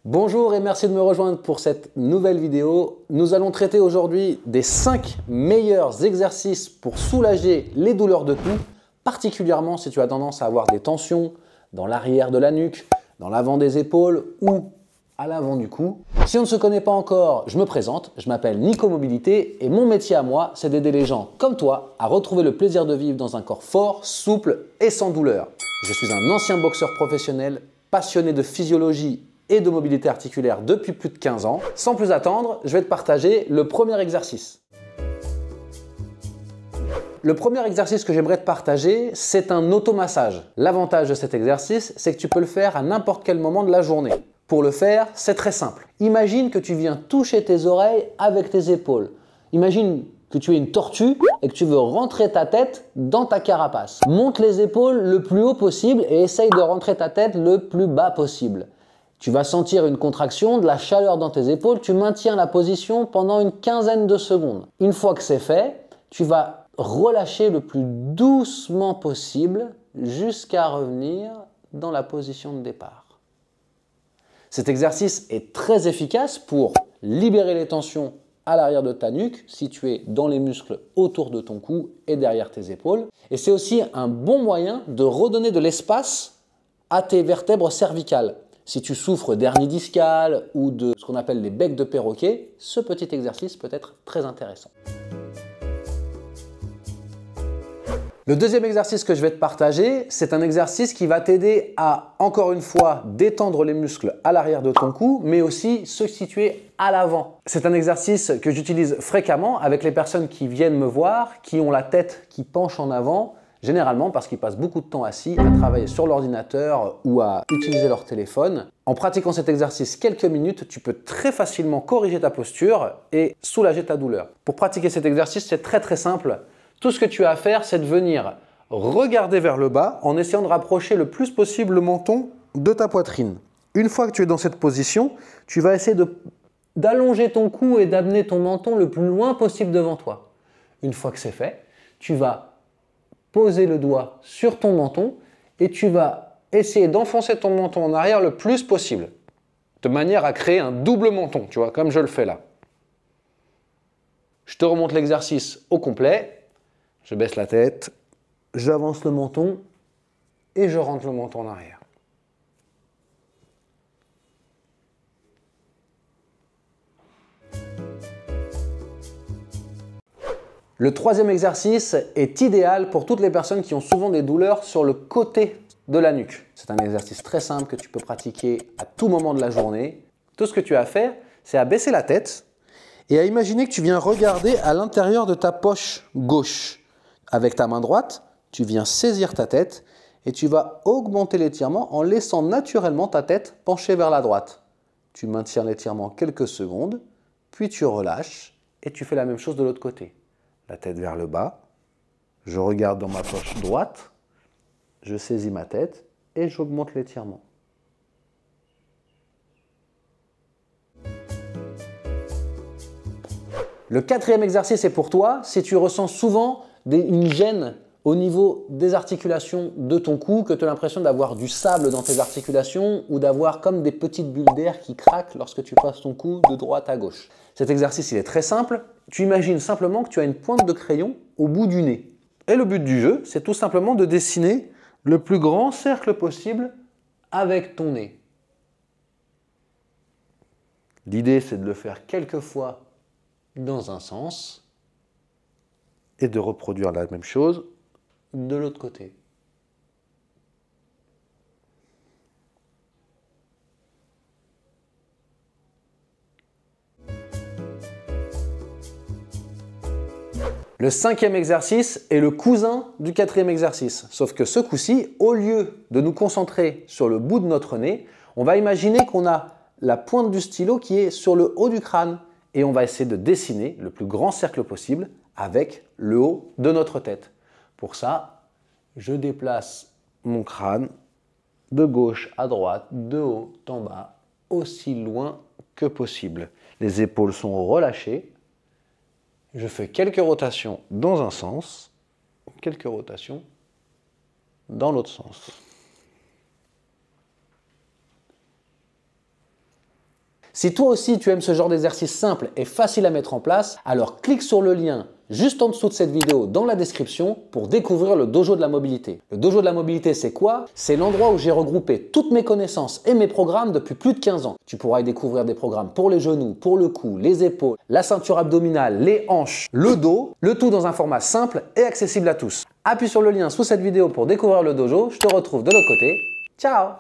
Bonjour et merci de me rejoindre pour cette nouvelle vidéo. Nous allons traiter aujourd'hui des 5 meilleurs exercices pour soulager les douleurs de cou, particulièrement si tu as tendance à avoir des tensions dans l'arrière de la nuque, dans l'avant des épaules ou à l'avant du cou. Si on ne se connaît pas encore, je me présente, je m'appelle Nico Mobilité et mon métier à moi, c'est d'aider les gens comme toi à retrouver le plaisir de vivre dans un corps fort, souple et sans douleur. Je suis un ancien boxeur professionnel, passionné de physiologie et de mobilité articulaire depuis plus de 15 ans. Sans plus attendre, je vais te partager le premier exercice. Le premier exercice que j'aimerais te partager, c'est un automassage. L'avantage de cet exercice, c'est que tu peux le faire à n'importe quel moment de la journée. Pour le faire, c'est très simple. Imagine que tu viens toucher tes oreilles avec tes épaules. Imagine que tu es une tortue et que tu veux rentrer ta tête dans ta carapace. Monte les épaules le plus haut possible et essaye de rentrer ta tête le plus bas possible. Tu vas sentir une contraction, de la chaleur dans tes épaules. Tu maintiens la position pendant une quinzaine de secondes. Une fois que c'est fait, tu vas relâcher le plus doucement possible jusqu'à revenir dans la position de départ. Cet exercice est très efficace pour libérer les tensions à l'arrière de ta nuque, situées dans les muscles autour de ton cou et derrière tes épaules. Et c'est aussi un bon moyen de redonner de l'espace à tes vertèbres cervicales. Si tu souffres d'hernie discale ou de ce qu'on appelle les becs de perroquet, ce petit exercice peut être très intéressant. Le deuxième exercice que je vais te partager, c'est un exercice qui va t'aider à, encore une fois, détendre les muscles à l'arrière de ton cou, mais aussi se situer à l'avant. C'est un exercice que j'utilise fréquemment avec les personnes qui viennent me voir, qui ont la tête qui penche en avant, généralement parce qu'ils passent beaucoup de temps assis à travailler sur l'ordinateur ou à utiliser leur téléphone. En pratiquant cet exercice quelques minutes, tu peux très facilement corriger ta posture et soulager ta douleur. Pour pratiquer cet exercice, c'est très simple. Tout ce que tu as à faire, c'est de venir regarder vers le bas en essayant de rapprocher le plus possible le menton de ta poitrine. Une fois que tu es dans cette position, tu vas essayer d'allonger ton cou et d'amener ton menton le plus loin possible devant toi. Une fois que c'est fait, tu vas poser le doigt sur ton menton et tu vas essayer d'enfoncer ton menton en arrière le plus possible, de manière à créer un double menton, tu vois, comme je le fais là. Je te remonte l'exercice au complet. Je baisse la tête, j'avance le menton et je rentre le menton en arrière. Le troisième exercice est idéal pour toutes les personnes qui ont souvent des douleurs sur le côté de la nuque. C'est un exercice très simple que tu peux pratiquer à tout moment de la journée. Tout ce que tu as à faire, c'est à baisser la tête et à imaginer que tu viens regarder à l'intérieur de ta poche gauche. Avec ta main droite, tu viens saisir ta tête et tu vas augmenter l'étirement en laissant naturellement ta tête pencher vers la droite. Tu maintiens l'étirement quelques secondes, puis tu relâches et tu fais la même chose de l'autre côté. La tête vers le bas, je regarde dans ma poche droite, je saisis ma tête et j'augmente l'étirement. Le quatrième exercice est pour toi si tu ressens souvent une gêne au niveau des articulations de ton cou, que tu as l'impression d'avoir du sable dans tes articulations ou d'avoir comme des petites bulles d'air qui craquent lorsque tu passes ton cou de droite à gauche. Cet exercice, il est très simple. Tu imagines simplement que tu as une pointe de crayon au bout du nez. Et le but du jeu, c'est tout simplement de dessiner le plus grand cercle possible avec ton nez. L'idée, c'est de le faire quelques fois dans un sens et de reproduire la même chose de l'autre côté. Le cinquième exercice est le cousin du quatrième exercice. Sauf que ce coup-ci, au lieu de nous concentrer sur le bout de notre nez, on va imaginer qu'on a la pointe du stylo qui est sur le haut du crâne. Et on va essayer de dessiner le plus grand cercle possible avec le haut de notre tête. Pour ça, je déplace mon crâne de gauche à droite, de haut en bas, aussi loin que possible. Les épaules sont relâchées. Je fais quelques rotations dans un sens, quelques rotations dans l'autre sens. Si toi aussi tu aimes ce genre d'exercice simple et facile à mettre en place, alors clique sur le lien juste en dessous de cette vidéo dans la description pour découvrir le Dojo de la mobilité. Le Dojo de la mobilité, c'est quoi? C'est l'endroit où j'ai regroupé toutes mes connaissances et mes programmes depuis plus de 15 ans. Tu pourras y découvrir des programmes pour les genoux, pour le cou, les épaules, la ceinture abdominale, les hanches, le dos, le tout dans un format simple et accessible à tous. Appuie sur le lien sous cette vidéo pour découvrir le dojo. Je te retrouve de l'autre côté. Ciao!